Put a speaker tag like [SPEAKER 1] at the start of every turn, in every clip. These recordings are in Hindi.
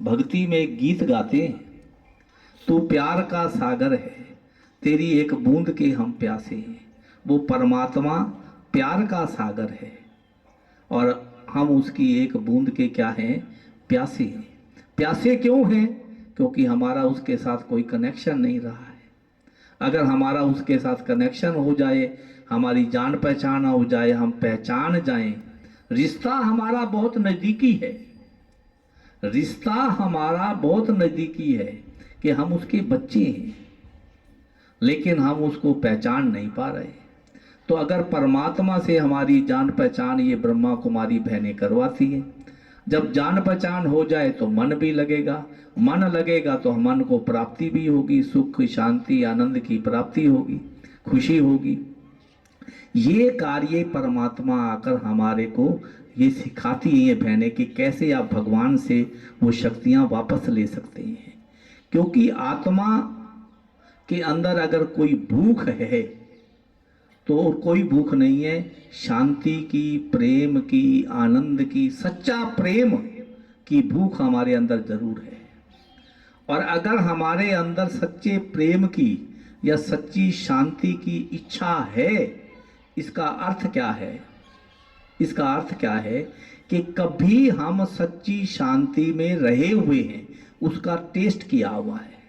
[SPEAKER 1] भक्ति में गीत गाते हैं। तू प्यार का सागर है, तेरी एक बूंद के हम प्यासे हैं। वो परमात्मा प्यार का सागर है और हम उसकी एक बूंद के क्या हैं, प्यासे हैं। प्यासे क्यों हैं? क्योंकि हमारा उसके साथ कोई कनेक्शन नहीं रहा है। अगर हमारा उसके साथ कनेक्शन हो जाए, हमारी जान पहचान हो जाए, हम पहचान जाएं, रिश्ता हमारा बहुत नज़दीकी है। रिश्ता हमारा बहुत नज़दीकी है कि हम उसके बच्चे हैं, लेकिन हम उसको पहचान नहीं पा रहे। तो अगर परमात्मा से हमारी जान पहचान ये ब्रह्मा कुमारी बहनें करवाती हैं, जब जान पहचान हो जाए तो मन भी लगेगा, मन लगेगा तो मन को प्राप्ति भी होगी, सुख शांति आनंद की प्राप्ति होगी, खुशी होगी। ये कार्य परमात्मा आकर हमारे को ये सिखाती है ये बहनें कि कैसे आप भगवान से वो शक्तियाँ वापस ले सकते हैं। क्योंकि आत्मा के अंदर अगर कोई भूख है तो कोई भूख नहीं है शांति की, प्रेम की, आनंद की, सच्चा प्रेम की भूख हमारे अंदर जरूर है। और अगर हमारे अंदर सच्चे प्रेम की या सच्ची शांति की इच्छा है, इसका अर्थ क्या है? इसका अर्थ क्या है कि कभी हम सच्ची शांति में रहे हुए हैं, उसका टेस्ट किया हुआ है।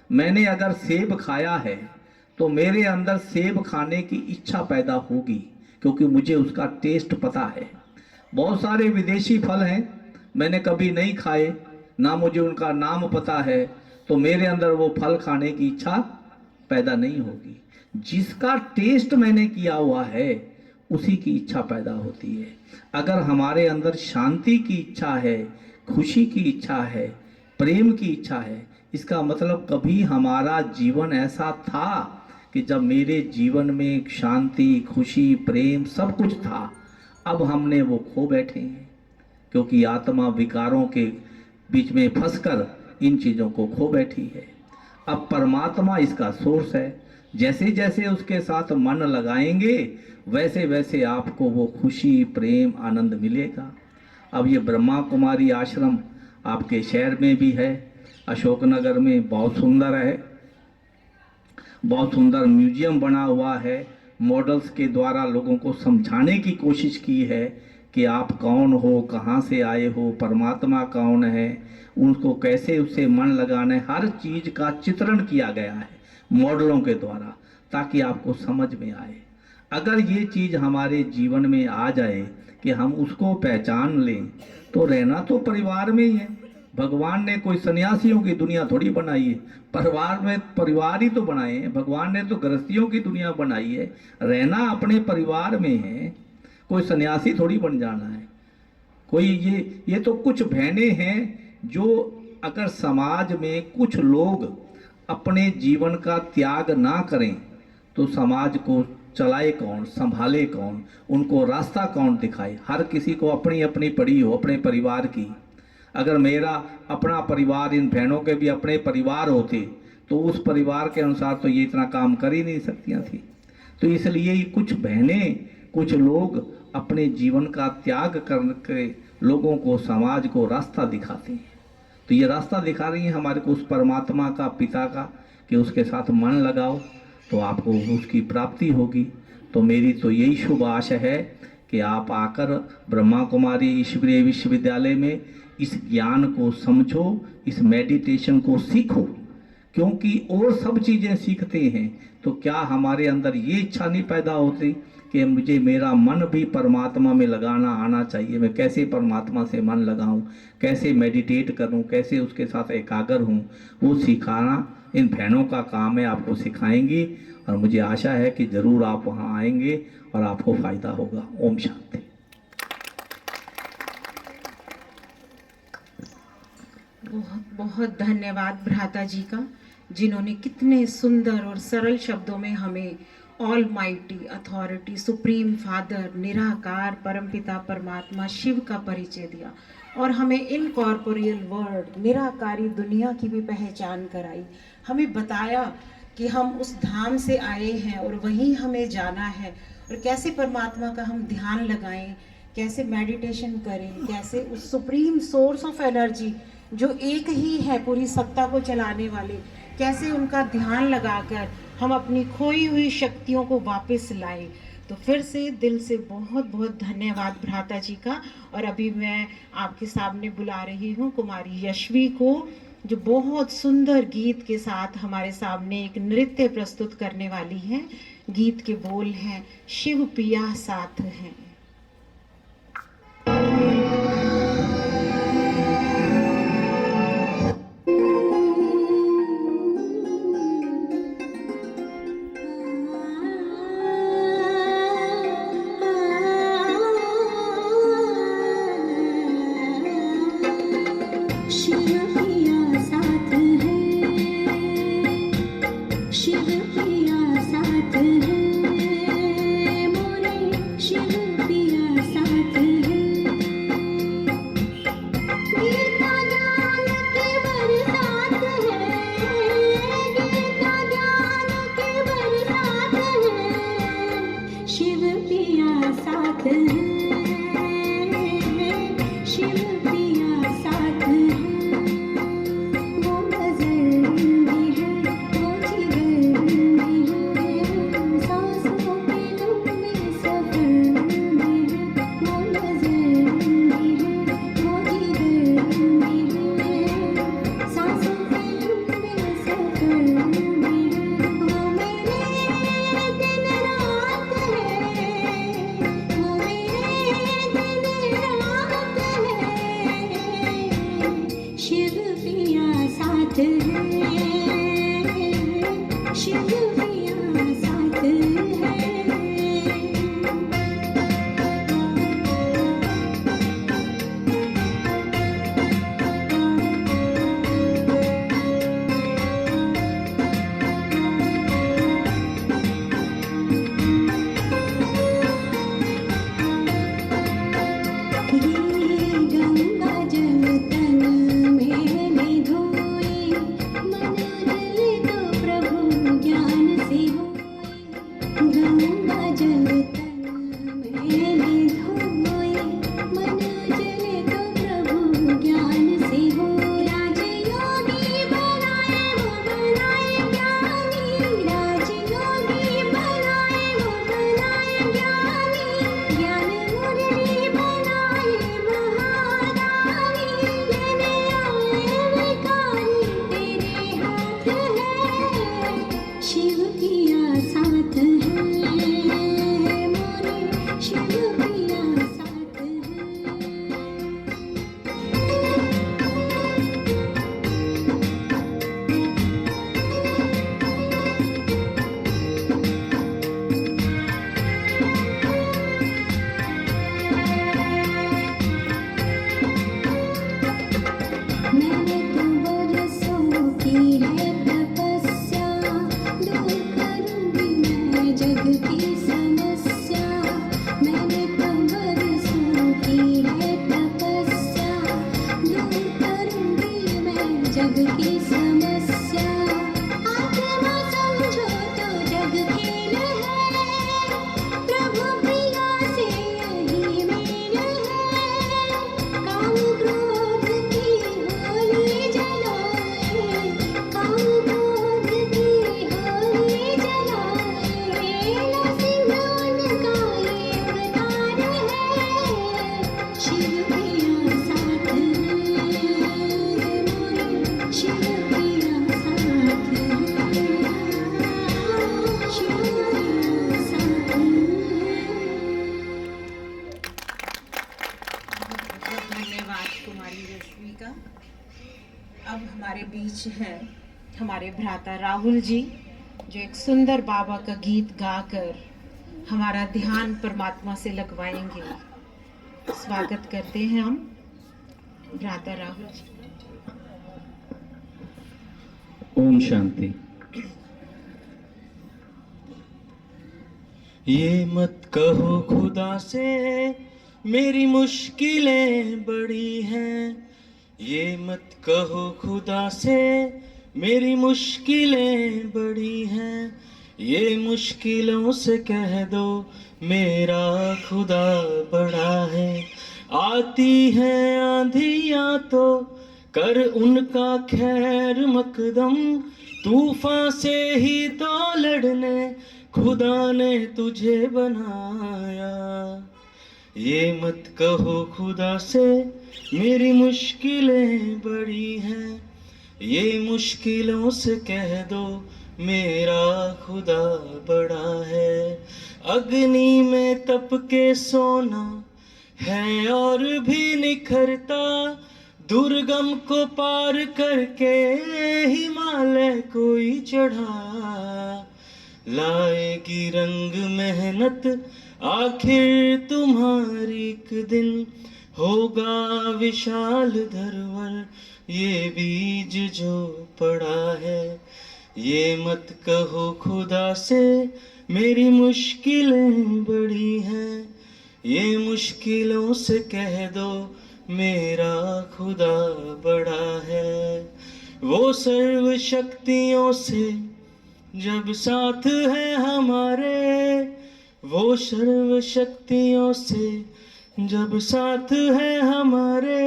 [SPEAKER 1] मैंने अगर सेब खाया है तो मेरे अंदर सेब खाने की इच्छा पैदा होगी, क्योंकि मुझे उसका टेस्ट पता है। बहुत सारे विदेशी फल हैं, मैंने कभी नहीं खाए, ना मुझे उनका नाम पता है, तो मेरे अंदर वो फल खाने की इच्छा पैदा नहीं होगी। जिसका टेस्ट मैंने किया हुआ है उसी की इच्छा पैदा होती है। अगर हमारे अंदर शांति की इच्छा है, खुशी की इच्छा है, प्रेम की इच्छा है, इसका मतलब कभी हमारा जीवन ऐसा था कि जब मेरे जीवन में शांति, खुशी, प्रेम सब कुछ था, अब हमने वो खो बैठे हैं। क्योंकि आत्मा विकारों के बीच में फंसकर इन चीज़ों को खो बैठी है। अब परमात्मा इसका सोर्स है। जैसे जैसे उसके साथ मन लगाएंगे वैसे वैसे आपको वो खुशी, प्रेम, आनंद मिलेगा। अब ये ब्रह्मा कुमारी आश्रम आपके शहर में भी है, अशोकनगर में बहुत सुंदर है, बहुत सुंदर म्यूजियम बना हुआ है। मॉडल्स के द्वारा लोगों को समझाने की कोशिश की है कि आप कौन हो, कहाँ से आए हो, परमात्मा कौन है, उनको कैसे उससे मन लगाना है, हर चीज़ का चित्रण किया गया है मॉडलों के द्वारा, ताकि आपको समझ में आए। अगर ये चीज़ हमारे जीवन में आ जाए कि हम उसको पहचान लें, तो रहना तो परिवार में ही है। भगवान ने कोई सन्यासियों की दुनिया थोड़ी बनाई है, परिवार में परिवार ही तो बनाए हैं। भगवान ने तो गृहस्थियों की दुनिया बनाई है, रहना अपने परिवार में है, कोई सन्यासी थोड़ी बन जाना है। कोई ये तो कुछ बहनें हैं जो अगर समाज में कुछ लोग अपने जीवन का त्याग ना करें तो समाज को चलाए कौन, संभाले कौन, उनको रास्ता कौन दिखाए? हर किसी को अपनी अपनी पड़ी हो अपने परिवार की। अगर मेरा अपना परिवार, इन बहनों के भी अपने परिवार होते तो उस परिवार के अनुसार तो ये इतना काम कर ही नहीं सकती थी। तो इसलिए कुछ बहनें, कुछ लोग अपने जीवन का त्याग करके लोगों को, समाज को रास्ता दिखाते हैं। तो ये रास्ता दिखा रही हैं हमारे को उस परमात्मा का, पिता का, कि उसके साथ मन लगाओ तो आपको उसकी प्राप्ति होगी। तो मेरी तो यही शुभ आशा है कि आप आकर ब्रह्मा कुमारी ईश्वरीय विश्वविद्यालय में इस ज्ञान को समझो, इस मेडिटेशन को सीखो। क्योंकि और सब चीज़ें सीखते हैं तो क्या हमारे अंदर ये इच्छा नहीं पैदा होती कि मुझे मेरा मन भी परमात्मा में लगाना आना चाहिए, मैं कैसे परमात्मा से मन लगाऊं, कैसे मेडिटेट करूं, कैसे उसके साथ एकाग्र हूं, वो सिखाना इन बहनों का काम है, आपको सिखाएंगी। और मुझे आशा है कि ज़रूर आप वहां आएंगे और आपको फ़ायदा होगा। ओम शांति।
[SPEAKER 2] बहुत बहुत धन्यवाद भ्राता जी का, जिन्होंने कितने सुंदर और सरल शब्दों में हमें all mighty authority, supreme father, निराकार परमपिता परमात्मा शिव का परिचय दिया और हमें इनकॉर्पोरियल वर्ल्ड, निराकारी दुनिया की भी पहचान कराई। हमें बताया कि हम उस धाम से आए हैं और वहीं हमें जाना है, और कैसे परमात्मा का हम ध्यान लगाएं, कैसे मेडिटेशन करें, कैसे उस सुप्रीम सोर्स ऑफ एनर्जी जो एक ही है पूरी सत्ता को चलाने वाले, कैसे उनका ध्यान लगाकर हम अपनी खोई हुई शक्तियों को वापस लाएं। तो फिर से दिल से बहुत बहुत धन्यवाद भ्राता जी का। और अभी मैं आपके सामने बुला रही हूँ कुमारी यशवी को, जो बहुत सुंदर गीत के साथ हमारे सामने एक नृत्य प्रस्तुत करने वाली है। गीत के बोल हैं, शिव पिया साथ हैं। अब हमारे बीच हैं हमारे भ्राता राहुल जी, जो एक सुंदर बाबा का गीत गाकर हमारा ध्यान परमात्मा से लगवाएंगे। स्वागत करते हैं हम भ्राता राहुल जी।
[SPEAKER 1] ओम शांति।
[SPEAKER 3] ये मत कहो खुदा से मेरी मुश्किलें बड़ी हैं, ये मत कहो खुदा से मेरी मुश्किलें बड़ी हैं, ये मुश्किलों से कह दो मेरा खुदा बड़ा है। आती हैं आंधियाँ तो कर उनका खैर मकदम, तूफान से ही तो लड़ने खुदा ने तुझे बनाया। ये मत कहो खुदा से मेरी मुश्किलें बड़ी हैं, ये मुश्किलों से कह दो मेरा खुदा बड़ा है। अग्नि में तप के सोना है और भी निखरता, दुर्गम को पार करके हिमालय कोई चढ़ा। लाएगी रंग मेहनत आखिर तुम्हारी एक दिन, होगा विशाल धरवर ये बीज जो पड़ा है। ये मत कहो खुदा से मेरी मुश्किलें बड़ी हैं, ये मुश्किलों से कह दो मेरा खुदा बड़ा है। वो सर्व शक्तियों से जब साथ है हमारे, वो सर्व शक्तियों से जब साथ है हमारे,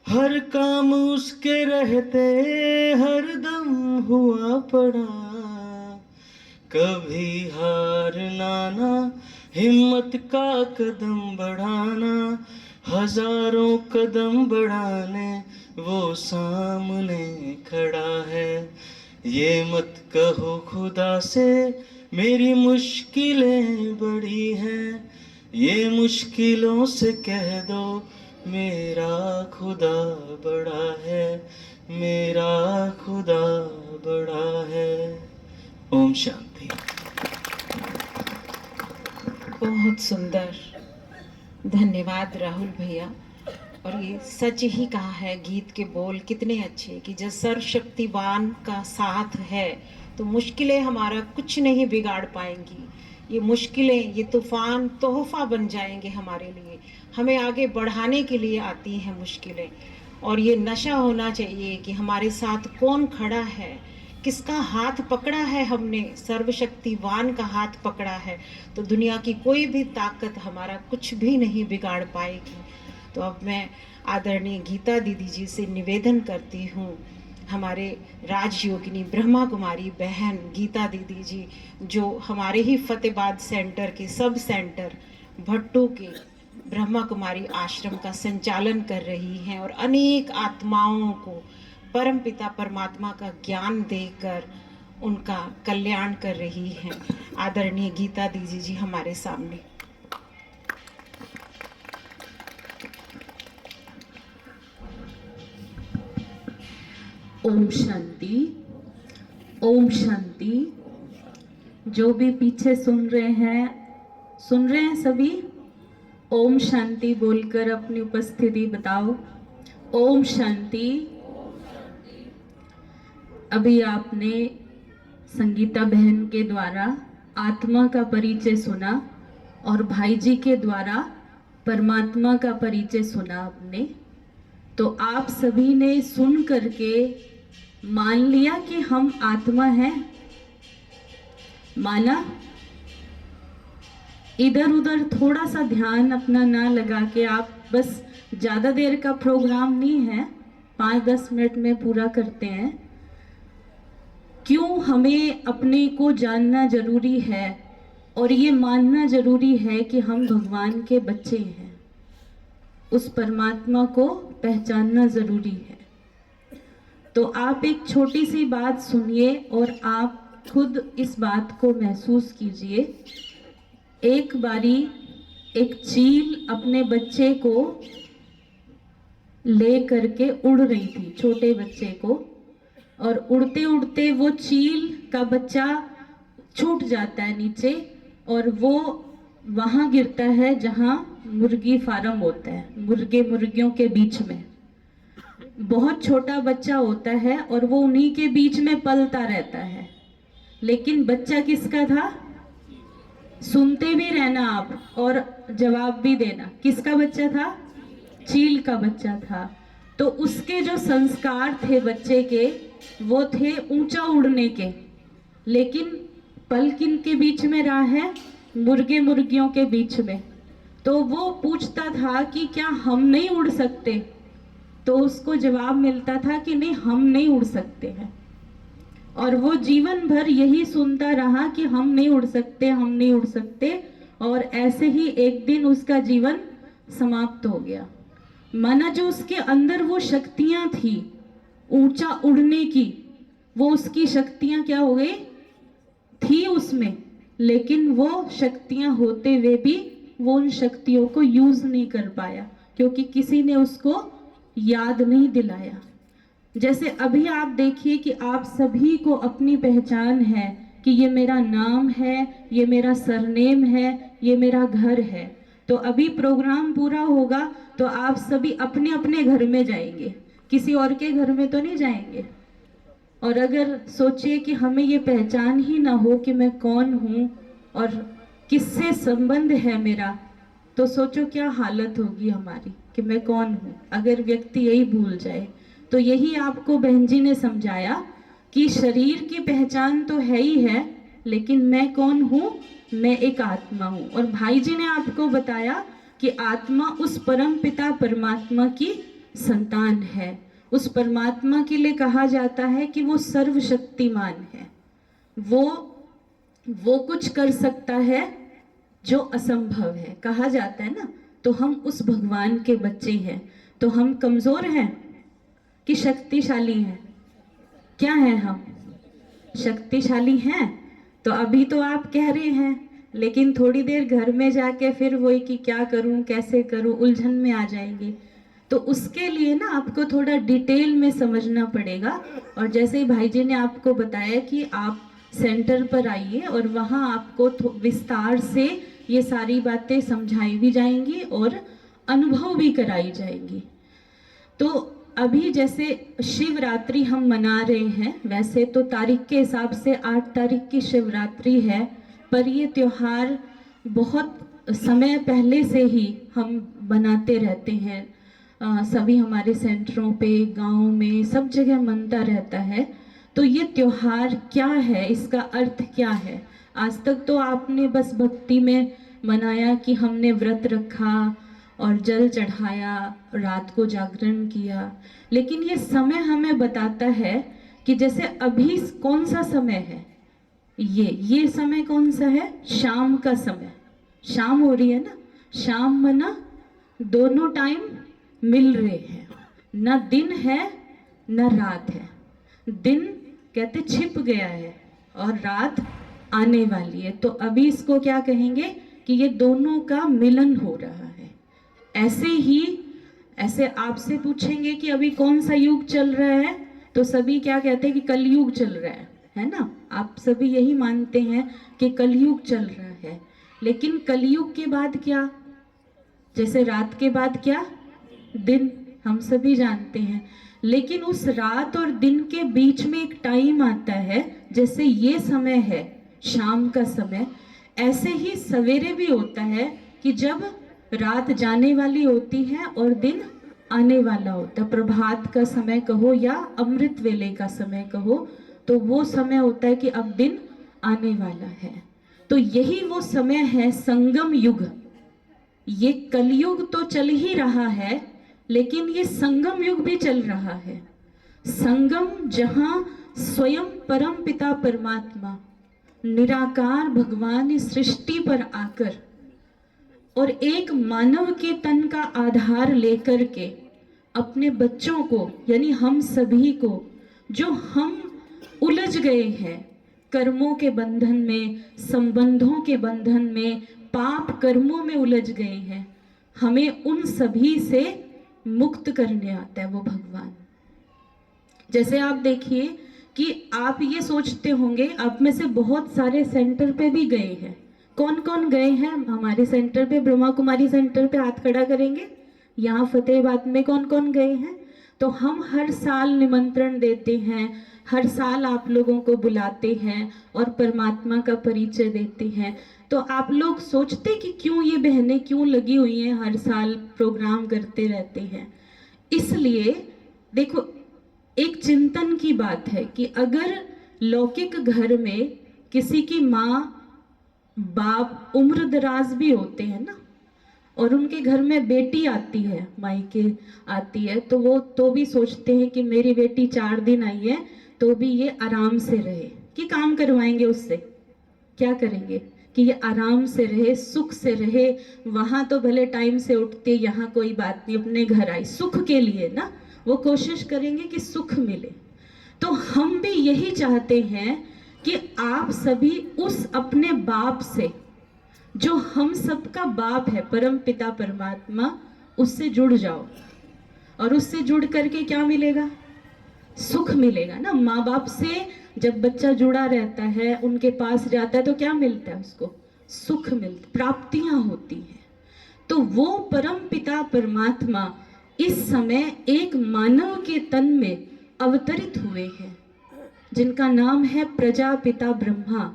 [SPEAKER 3] हर काम उसके रहते हर दम हुआ पड़ा। कभी हारना ना, हिम्मत का कदम बढ़ाना, हजारों कदम बढ़ाने वो सामने खड़ा है। ये मत कहो खुदा से मेरी मुश्किलें बड़ी हैं, ये मुश्किलों से कह दो मेरा खुदा बड़ा है, मेरा खुदा बड़ा है। ओम शांति।
[SPEAKER 2] बहुत सुंदर, धन्यवाद राहुल भैया। और ये सच ही कहा है, गीत के बोल कितने अच्छे कि जब सर्वशक्तिवान का साथ है तो मुश्किलें हमारा कुछ नहीं बिगाड़ पाएंगी। ये मुश्किलें, ये तूफान तोहफा बन जाएंगे हमारे लिए, हमें आगे बढ़ाने के लिए आती हैं मुश्किलें। और ये नशा होना चाहिए कि हमारे साथ कौन खड़ा है, किसका हाथ पकड़ा है हमने, सर्वशक्तिवान का हाथ पकड़ा है तो दुनिया की कोई भी ताकत हमारा कुछ भी नहीं बिगाड़ पाएगी। तो अब मैं आदरणीय गीता दीदी जी से निवेदन करती हूँ, हमारे राजयोगिनी ब्रह्मा कुमारी बहन गीता दीदी जी, जो हमारे ही फतेहाबाद सेंटर के सब सेंटर भट्टू के ब्रह्मा कुमारी आश्रम का संचालन कर रही हैं और अनेक आत्माओं को परमपिता परमात्मा का ज्ञान देकर उनका कल्याण कर रही हैं। आदरणीय गीता दीदी जी हमारे सामने।
[SPEAKER 4] ओम शांति, ओम शांति। जो भी पीछे सुन रहे हैं सभी, ओम शांति बोलकर अपनी उपस्थिति बताओ। ओम शांति। अभी आपने संगीता बहन के द्वारा आत्मा का परिचय सुना और भाई जी के द्वारा परमात्मा का परिचय सुना आपने। तो आप सभी ने सुन करके मान लिया कि हम आत्मा हैं, माना? इधर उधर थोड़ा सा ध्यान अपना ना लगा के आप बस, ज़्यादा देर का प्रोग्राम नहीं है, 5-10 मिनट में पूरा करते हैं। क्यों हमें अपने को जानना जरूरी है और ये मानना जरूरी है कि हम भगवान के बच्चे हैं, उस परमात्मा को पहचानना जरूरी है। तो आप एक छोटी सी बात सुनिए और आप खुद इस बात को महसूस कीजिए। एक बारी एक चील अपने बच्चे को ले करके उड़ रही थी, छोटे बच्चे को, और उड़ते उड़ते वो चील का बच्चा छूट जाता है नीचे और वो वहाँ गिरता है जहाँ मुर्गी फार्म होता है, मुर्गे मुर्गियों के बीच में। बहुत छोटा बच्चा होता है और वो उन्हीं के बीच में पलता रहता है। लेकिन बच्चा किसका था? सुनते भी रहना आप और जवाब भी देना। किसका बच्चा था? चील का बच्चा था। तो उसके जो संस्कार थे बच्चे के, वो थे ऊंचा उड़ने के, लेकिन पल किन के बीच में रहा है? मुर्गे मुर्गियों के बीच में। तो वो पूछता था कि क्या हम नहीं उड़ सकते? तो उसको जवाब मिलता था कि नहीं, हम नहीं उड़ सकते हैं। और वो जीवन भर यही सुनता रहा कि हम नहीं उड़ सकते, हम नहीं उड़ सकते, और ऐसे ही एक दिन उसका जीवन समाप्त हो गया। माना जो उसके अंदर वो शक्तियां थी ऊंचा उड़ने की, वो उसकी शक्तियां क्या हो गई थी उसमें, लेकिन वो शक्तियां होते हुए भी वो उन शक्तियों को यूज नहीं कर पाया, क्योंकि किसी ने उसको याद नहीं दिलाया। जैसे अभी आप देखिए कि आप सभी को अपनी पहचान है कि ये मेरा नाम है, ये मेरा सरनेम है, ये मेरा घर है। तो अभी प्रोग्राम पूरा होगा तो आप सभी अपने अपने घर में जाएंगे, किसी और के घर में तो नहीं जाएंगे। और अगर सोचिए कि हमें ये पहचान ही ना हो कि मैं कौन हूँ और किससे संबंध है मेरा, तो सोचो क्या हालत होगी हमारी कि मैं कौन हूँ, अगर व्यक्ति यही भूल जाए। तो यही आपको बहन जी ने समझाया कि शरीर की पहचान तो है ही है, लेकिन मैं कौन हूँ, मैं एक आत्मा हूँ। और भाई जी ने आपको बताया कि आत्मा उस परम पिता परमात्मा की संतान है। उस परमात्मा के लिए कहा जाता है कि वो सर्वशक्तिमान है, वो कुछ कर सकता है जो असंभव है, कहा जाता है ना। तो हम उस भगवान के बच्चे हैं। तो हम कमजोर हैं कि शक्तिशाली हैं? क्या हैं हम? शक्तिशाली हैं। तो अभी तो आप कह रहे हैं, लेकिन थोड़ी देर घर में जाके फिर वही कि क्या करूं, कैसे करूं, उलझन में आ जाएंगे। तो उसके लिए ना आपको थोड़ा डिटेल में समझना पड़ेगा। और जैसे ही भाई जी ने आपको बताया कि आप सेंटर पर आइए और वहाँ आपको विस्तार से ये सारी बातें समझाई भी जाएंगी और अनुभव भी कराई जाएंगी। तो अभी जैसे शिवरात्रि हम मना रहे हैं, वैसे तो तारीख के हिसाब से 8 तारीख की शिवरात्रि है, पर ये त्योहार बहुत समय पहले से ही हम बनाते रहते हैं। सभी हमारे सेंटरों पे, गांव में, सब जगह मनता रहता है। तो ये त्योहार क्या है, इसका अर्थ क्या है? आज तक तो आपने बस भक्ति में मनाया कि हमने व्रत रखा और जल चढ़ाया, रात को जागरण किया, लेकिन ये समय हमें बताता है कि जैसे अभी कौन सा समय है, ये समय कौन सा है? शाम का समय। शाम हो रही है ना, शाम मना दोनों टाइम मिल रहे हैं, ना दिन है ना रात है। दिन कहते छिप गया है और रात आने वाली है। तो अभी इसको क्या कहेंगे कि ये दोनों का मिलन हो रहा है। ऐसे आपसे पूछेंगे कि अभी कौन सा युग चल रहा है, तो सभी क्या कहते हैं कि कलयुग चल रहा है ना। आप सभी यही मानते हैं कि कलयुग चल रहा है। लेकिन कलयुग के बाद क्या? जैसे रात के बाद क्या? दिन, हम सभी जानते हैं। लेकिन उस रात और दिन के बीच में एक टाइम आता है, जैसे ये समय है शाम का समय, ऐसे ही सवेरे भी होता है कि जब रात जाने वाली होती है और दिन आने वाला होता है। प्रभात का समय कहो या अमृत वेले का समय कहो, तो वो समय होता है कि अब दिन आने वाला है। तो यही वो समय है संगम युग। ये कलयुग तो चल ही रहा है, लेकिन ये संगम युग भी चल रहा है। संगम जहां स्वयं परम पिता परमात्मा निराकार भगवान इस सृष्टि पर आकर और एक मानव के तन का आधार लेकर के अपने बच्चों को, यानी हम सभी को, जो हम उलझ गए हैं कर्मों के बंधन में, संबंधों के बंधन में, पाप कर्मों में उलझ गए हैं, हमें उन सभी से मुक्त करने आता है वो भगवान। जैसे आप देखिए कि आप ये सोचते होंगे, आप में से बहुत सारे सेंटर पे भी गए हैं। कौन कौन गए हैं हमारे सेंटर पे? ब्रह्मा कुमारी सेंटर पे हाथ खड़ा करेंगे। यहाँ फतेहाबाद में कौन कौन गए हैं? तो हम हर साल निमंत्रण देते हैं, हर साल आप लोगों को बुलाते हैं और परमात्मा का परिचय देते हैं। तो आप लोग सोचते कि क्यों ये बहनें क्यों लगी हुई हैं, हर साल प्रोग्राम करते रहते हैं। इसलिए देखो, एक चिंतन की बात है कि अगर लौकिक घर में किसी की माँ बाप उम्र दराज भी होते हैं ना, और उनके घर में बेटी आती है, मायके आती है, तो वो तो भी सोचते हैं कि मेरी बेटी 4 दिन आई है तो भी ये आराम से रहे, कि काम करवाएंगे उससे, क्या करेंगे कि ये आराम से रहे, सुख से रहे। वहां तो भले टाइम से उठते, यहाँ कोई बात नहीं, अपने घर आई, सुख के लिए ना, वो कोशिश करेंगे कि सुख मिले। तो हम भी यही चाहते हैं कि आप सभी उस अपने बाप से, जो हम सबका बाप है, परम पिता परमात्मा, उससे जुड़ जाओ। और उससे जुड़ करके क्या मिलेगा? सुख मिलेगा ना। माँ बाप से जब बच्चा जुड़ा रहता है, उनके पास जाता है, तो क्या मिलता है उसको? सुख मिलता, प्राप्तियां होती हैं। तो वो परम पिता परमात्मा इस समय एक मानव के तन में अवतरित हुए हैं, जिनका नाम है प्रजापिता ब्रह्मा।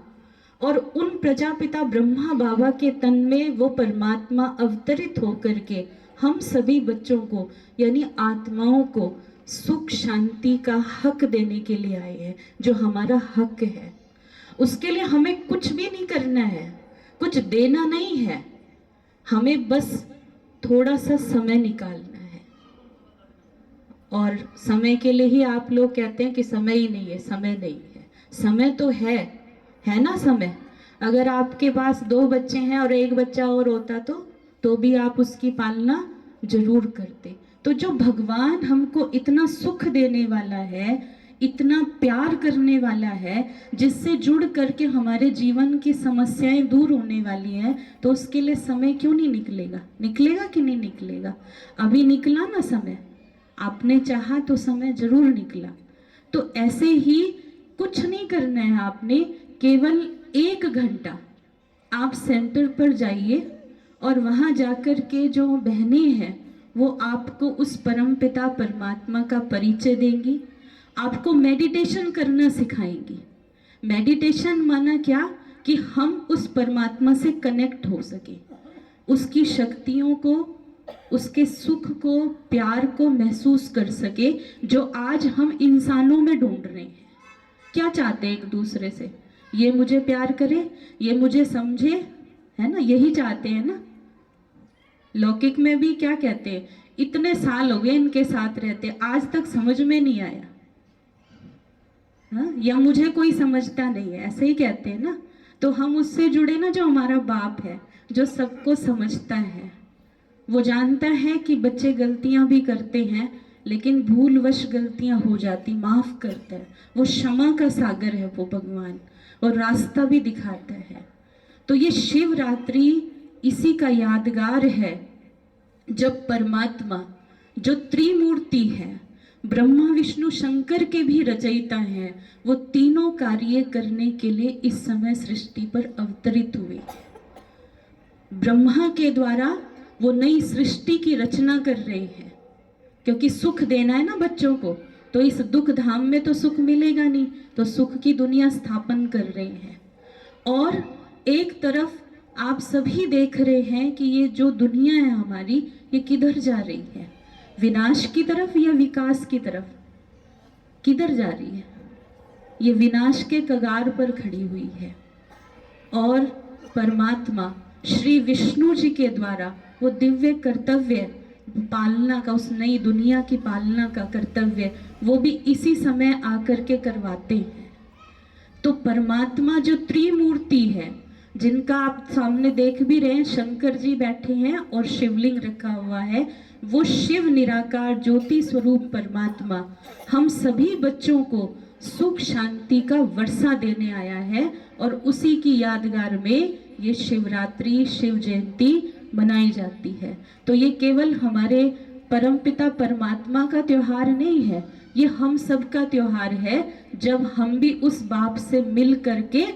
[SPEAKER 4] और उन प्रजापिता ब्रह्मा बाबा के तन में वो परमात्मा अवतरित होकर के हम सभी बच्चों को, यानी आत्माओं को, सुख शांति का हक देने के लिए आए हैं, जो हमारा हक है। उसके लिए हमें कुछ भी नहीं करना है, कुछ देना नहीं है, हमें बस थोड़ा सा समय निकालना है। और समय के लिए ही आप लोग कहते हैं कि समय ही नहीं है, समय नहीं है। समय तो है ना समय। अगर आपके पास 2 बच्चे हैं और 1 बच्चा और होता तो भी आप उसकी पालना जरूर करते। तो जो भगवान हमको इतना सुख देने वाला है, इतना प्यार करने वाला है, जिससे जुड़ करके हमारे जीवन की समस्याएं दूर होने वाली हैं, तो उसके लिए समय क्यों नहीं निकलेगा? निकलेगा कि नहीं निकलेगा? अभी निकला ना समय, आपने चाहा तो समय जरूर निकला। तो ऐसे ही कुछ नहीं करना है आपने, केवल 1 घंटा आप सेंटर पर जाइए और वहाँ जाकर के जो बहनें हैं वो आपको उस परम पिता परमात्मा का परिचय देंगी, आपको मेडिटेशन करना सिखाएंगी। मेडिटेशन माना क्या? कि हम उस परमात्मा से कनेक्ट हो सके, उसकी शक्तियों को, उसके सुख को, प्यार को महसूस कर सके, जो आज हम इंसानों में ढूंढ रहे हैं। क्या चाहते हैं एक दूसरे से? ये मुझे प्यार करे, ये मुझे समझे, है ना? यही चाहते हैं ना। लौकिक में भी क्या कहते हैं? इतने साल हो गए इनके साथ रहते, आज तक समझ में नहीं आया, हाँ? या मुझे कोई समझता नहीं है, ऐसे ही कहते हैं ना। तो हम उससे जुड़े ना, जो हमारा बाप है, जो सबको समझता है। वो जानता है कि बच्चे गलतियां भी करते हैं, लेकिन भूलवश गलतियां हो जाती, माफ करता है। वो क्षमा का सागर है वो भगवान, और रास्ता भी दिखाता है। तो ये शिवरात्रि इसी का यादगार है, जब परमात्मा, जो त्रिमूर्ति है, ब्रह्मा विष्णु शंकर के भी रचयिता हैं, वो तीनों कार्य करने के लिए इस समय सृष्टि पर अवतरित हुए। ब्रह्मा के द्वारा वो नई सृष्टि की रचना कर रहे हैं, क्योंकि सुख देना है ना बच्चों को। तो इस दुख धाम में तो सुख मिलेगा नहीं, तो सुख की दुनिया स्थापन कर रहे हैं। और एक तरफ आप सभी देख रहे हैं कि ये जो दुनिया है हमारी, ये किधर जा रही है? विनाश की तरफ या विकास की तरफ? किधर जा रही है? ये विनाश के कगार पर खड़ी हुई है। और परमात्मा श्री विष्णु जी के द्वारा वो दिव्य कर्तव्य पालना का, उस नई दुनिया की पालना का कर्तव्य, वो भी इसी समय आकर के करवाते हैं। तो परमात्मा जो त्रिमूर्ति है, जिनका आप सामने देख भी रहे हैं, शंकर जी बैठे हैं और शिवलिंग रखा हुआ है, वो शिव निराकार ज्योति स्वरूप परमात्मा हम सभी बच्चों को सुख शांति का वर्षा देने आया है। और उसी की यादगार में ये शिवरात्रि, शिव जयंती मनाई जाती है। तो ये केवल हमारे परमपिता परमात्मा का त्योहार नहीं है, ये हम सबका त्योहार है, जब हम भी उस बाप से मिल करके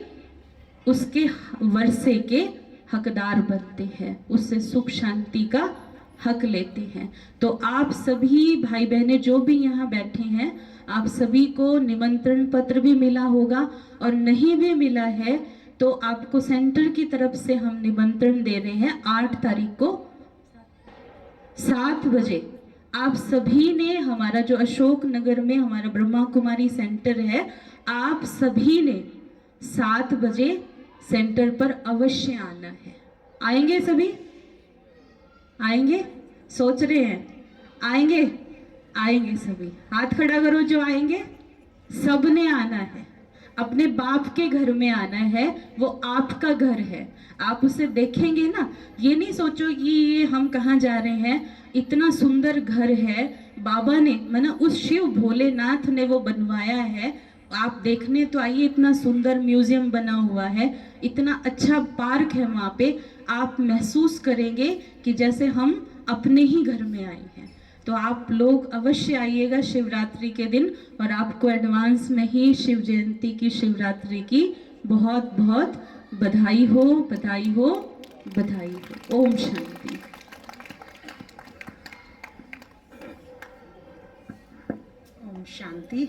[SPEAKER 4] उसके वर्षे के हकदार बनते हैं, उससे सुख शांति का हक लेते हैं। तो आप सभी भाई बहनें जो भी यहाँ बैठे हैं, आप सभी को निमंत्रण पत्र भी मिला होगा, और नहीं भी मिला है तो आपको सेंटर की तरफ से हम निमंत्रण दे रहे हैं 8 तारीख को 7 बजे। आप सभी ने, हमारा जो अशोक नगर में हमारा ब्रह्मा कुमारी सेंटर है, आप सभी ने 7 बजे सेंटर पर अवश्य आना है। आएंगे सभी? आएंगे? सोच रहे हैं आएंगे? आएंगे सभी, हाथ खड़ा करो जो आएंगे। सबने आना है, अपने बाप के घर में आना है, वो आपका घर है। आप उसे देखेंगे ना, ये नहीं सोचो कि ये हम कहाँ जा रहे हैं, इतना सुंदर घर है, बाबा ने माना उस शिव भोलेनाथ ने वो बनवाया है। आप देखने तो आइए, इतना सुंदर म्यूजियम बना हुआ है, इतना अच्छा पार्क है वहाँ पे। आप महसूस करेंगे कि जैसे हम अपने ही घर में आए हैं। तो आप लोग अवश्य आइएगा शिवरात्रि के दिन, और आपको एडवांस में ही शिव जयंती की, शिवरात्रि की बहुत बहुत बधाई हो, बधाई हो, बधाई हो। ओम शांति।
[SPEAKER 2] ओम शांति।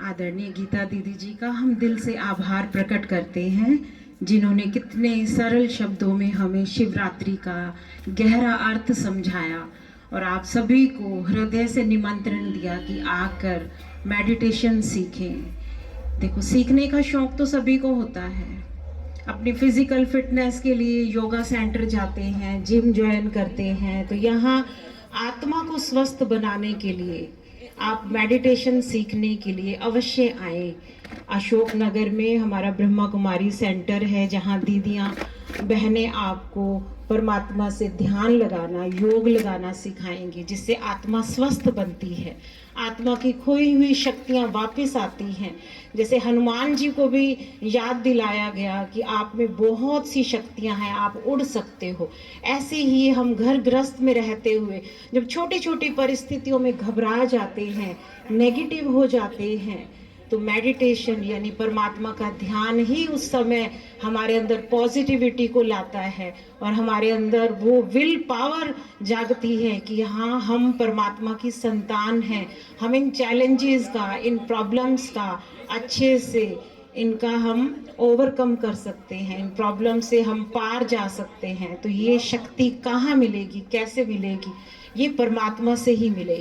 [SPEAKER 2] आदरणीय गीता दीदी जी का हम दिल से आभार प्रकट करते हैं, जिन्होंने कितने सरल शब्दों में हमें शिवरात्रि का गहरा अर्थ समझाया, और आप सभी को हृदय से निमंत्रण दिया कि आकर मेडिटेशन सीखें। देखो, सीखने का शौक तो सभी को होता है। अपनी फिजिकल फिटनेस के लिए योगा सेंटर जाते हैं, जिम ज्वाइन करते हैं, तो यहाँ आत्मा को स्वस्थ बनाने के लिए आप मेडिटेशन सीखने के लिए अवश्य आए। अशोक नगर में हमारा ब्रह्मा कुमारी सेंटर है, जहाँ दीदियाँ बहनें आपको परमात्मा से ध्यान लगाना, योग लगाना सिखाएंगी, जिससे आत्मा स्वस्थ बनती है, आत्मा की खोई हुई शक्तियाँ वापस आती हैं। जैसे हनुमान जी को भी याद दिलाया गया कि आप में बहुत सी शक्तियाँ हैं, आप उड़ सकते हो। ऐसे ही हम घर गृहस्थ में रहते हुए जब छोटी छोटी परिस्थितियों में घबरा जाते हैं, नेगेटिव हो जाते हैं, तो मेडिटेशन यानी परमात्मा का ध्यान ही उस समय हमारे अंदर पॉजिटिविटी को लाता है, और हमारे अंदर वो विल पावर जागती है कि हाँ, हम परमात्मा की संतान हैं। हम इन चैलेंजेस का, इन प्रॉब्लम्स का अच्छे से इनका हम ओवरकम कर सकते हैं, इन प्रॉब्लम से हम पार जा सकते हैं। तो ये शक्ति कहाँ मिलेगी, कैसे मिलेगी? ये परमात्मा से ही मिलेगी।